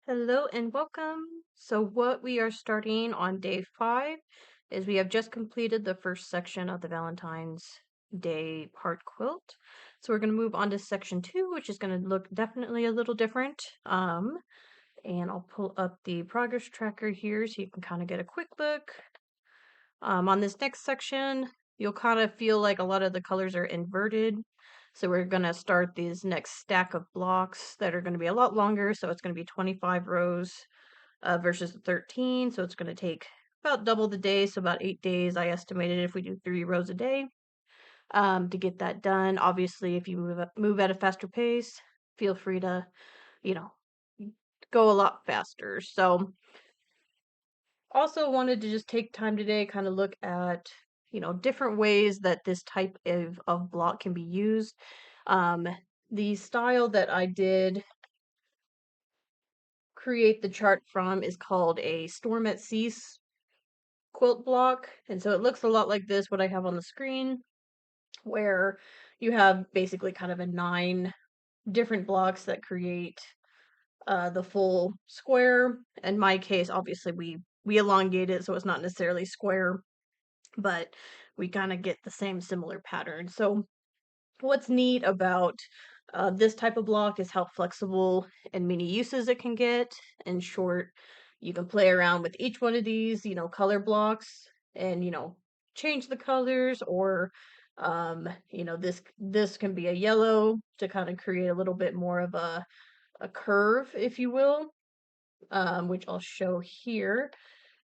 Hello and welcome. So, what we are starting on day 5 is we have just completed the first section of the Valentine's Day part quilt. So, we're going to move on to section 2, which is going to look definitely a little different. And I'll pull up the progress tracker here so you can kind of get a quick look. On this next section, you'll kind of feel like a lot of the colors are inverted. So we're going to start these next stack of blocks that are going to be a lot longer. So it's going to be 25 rows versus 13. So it's going to take about double the day. So about 8 days, I estimated, if we do 3 rows a day to get that done. Obviously, if you move at a faster pace, feel free to, you know, go a lot faster. So also wanted to just take time today, kind of look at, different ways that this type of block can be used. Um, the style that I did create the chart from is called a Storm at Sea quilt block. And so it looks a lot like this, what I have on the screen, where you have basically kind of a 9 different blocks that create the full square. In my case, obviously we elongate it so it's not necessarily square, but we kind of get the same similar pattern. So what's neat about this type of block is how flexible and many uses it can get. In short, you can play around with each one of these, color blocks and, change the colors, or this can be a yellow to kind of create a little bit more of a curve, if you will, which I'll show here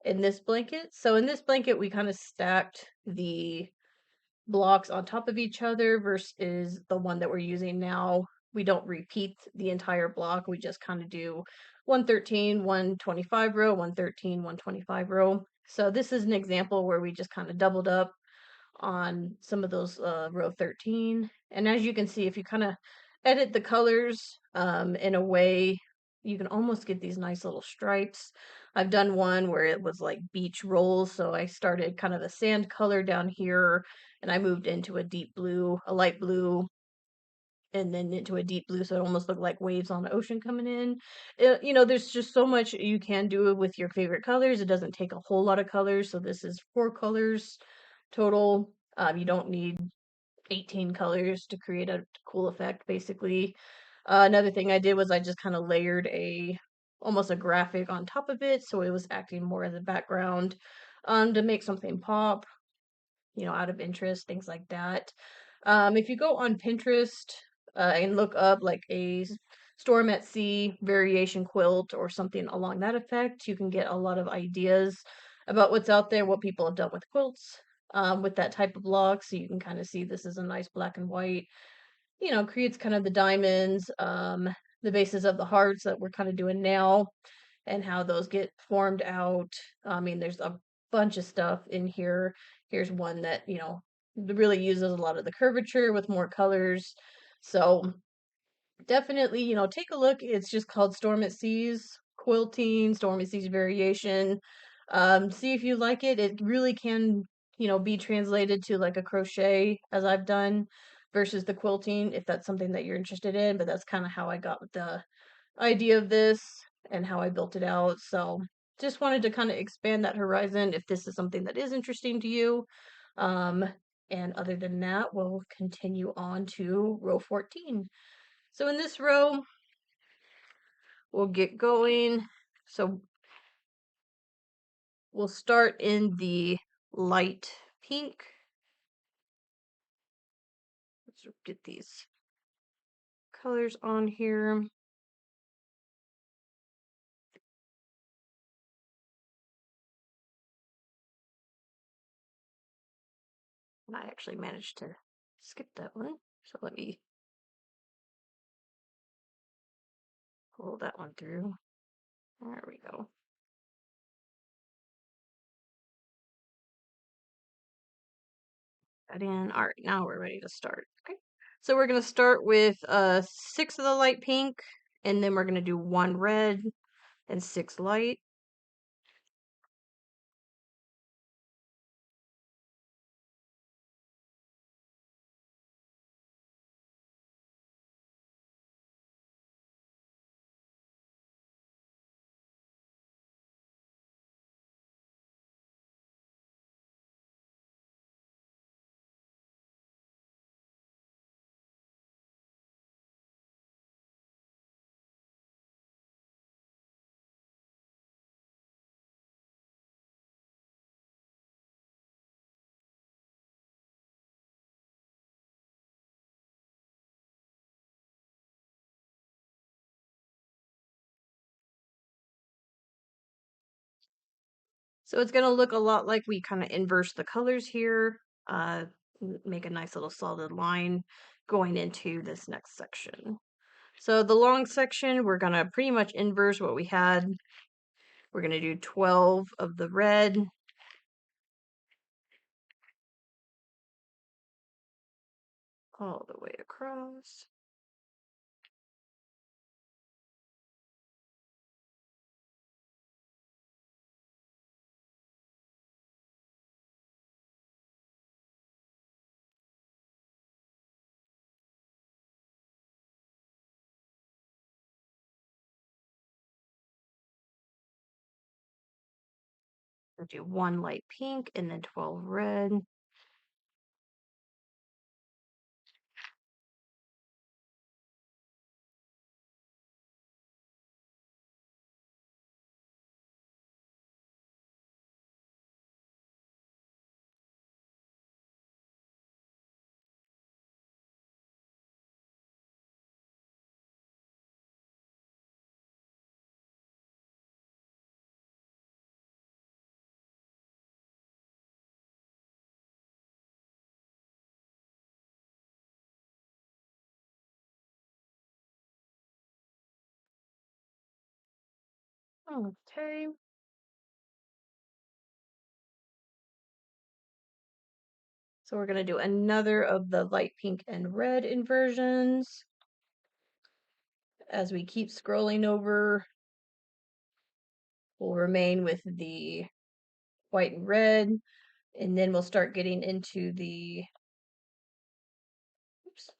in this blanket. So in this blanket, we kind of stacked the blocks on top of each other versus the one that we're using now. We don't repeat the entire block. We just kind of do 113, 125 row, 113, 125 row. So this is an example where we just kind of doubled up on some of those row 13. And as you can see, if you kind of edit the colors in a way, you can almost get these nice little stripes. I've done one where it was like beach rolls, so I started kind of a sand color down here, and I moved into a deep blue, a light blue, and then into a deep blue, so it almost looked like waves on the ocean coming in. There's just so much you can do with your favorite colors. It doesn't take a whole lot of colors, so this is 4 colors total. You don't need 18 colors to create a cool effect, basically. Another thing I did was I just kind of layered almost a graphic on top of it, so it was acting more as a background to make something pop, out of interest, things like that. If you go on Pinterest and look up like a Storm at Sea variation quilt or something along that effect, you can get a lot of ideas about what's out there, what people have done with quilts with that type of block. So you can kind of see this is a nice black and white, creates kind of the diamonds, the bases of the hearts that we're kind of doing now, and how those get formed out. I mean, there's a bunch of stuff in here. Here's one that, really uses a lot of the curvature with more colors. So definitely, take a look. It's just called Storm at Seas Quilting, Storm at Seas Variation. See if you like it. It really can, be translated to like a crochet, as I've done, versus the quilting, if that's something that you're interested in. But that's kind of how I got the idea of this and how I built it out. So just wanted to kind of expand that horizon if this is something that is interesting to you. Um, and other than that, we'll continue on to row 14. So in this row, we'll get going. So we'll start in the light pink. Let's get these colors on here. I actually managed to skip that one. So let me pull that one through. There we go. That in. All right, now we're ready to start. Okay. So we're going to start with 6 of the light pink, and then we're going to do 1 red and 6 light. So it's going to look a lot like we kind of inverse the colors here, make a nice little solid line going into this next section. So the long section, we're going to pretty much inverse what we had. We're going to do 12 of the red. All the way across. We'll do 1 light pink and then 12 red. Okay. So we're going to do another of the light pink and red inversions. As we keep scrolling over, we'll remain with the white and red, and then we'll start getting into the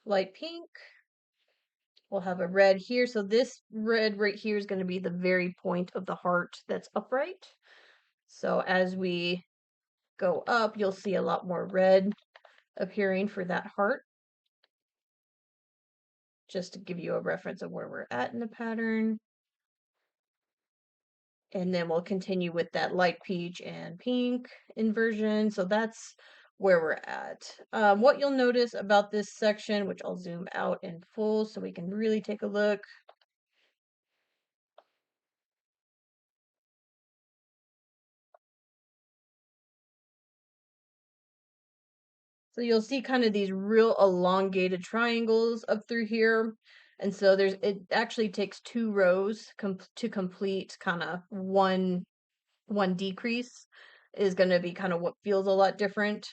light pink. We'll have a red here. So this red right here is going to be the very point of the heart that's upright. So as we go up, you'll see a lot more red appearing for that heart. Just to give you a reference of where we're at in the pattern. And then we'll continue with that light peach and pink inversion. So that's where we're at. What you'll notice about this section, which I'll zoom out in full so we can really take a look. So you'll see kind of these real elongated triangles up through here. And so it actually takes 2 rows to complete kind of one decrease is going to be kind of what feels a lot different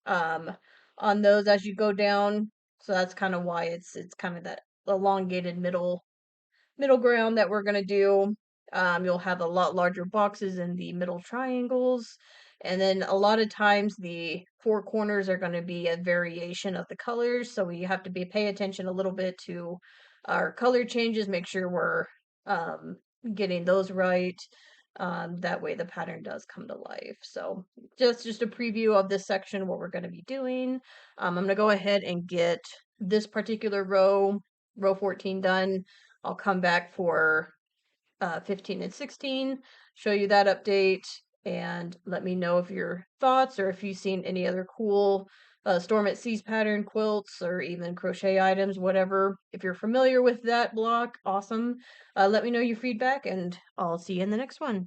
on those as you go down. So that's kind of why it's kind of that elongated middle ground that we're going to do. You'll have a lot larger boxes in the middle triangles. And then a lot of times the 4 corners are going to be a variation of the colors. So we have to pay attention a little bit to our color changes, make sure we're getting those right. That way the pattern does come to life. So just a preview of this section, what we're going to be doing. I'm going to go ahead and get this particular row 14 done. I'll come back for 15 and 16, show you that update, and let me know if your thoughts or if you've seen any other cool Storm at Seas pattern quilts or even crochet items, whatever. If you're familiar with that block, awesome. Let me know your feedback, and I'll see you in the next one.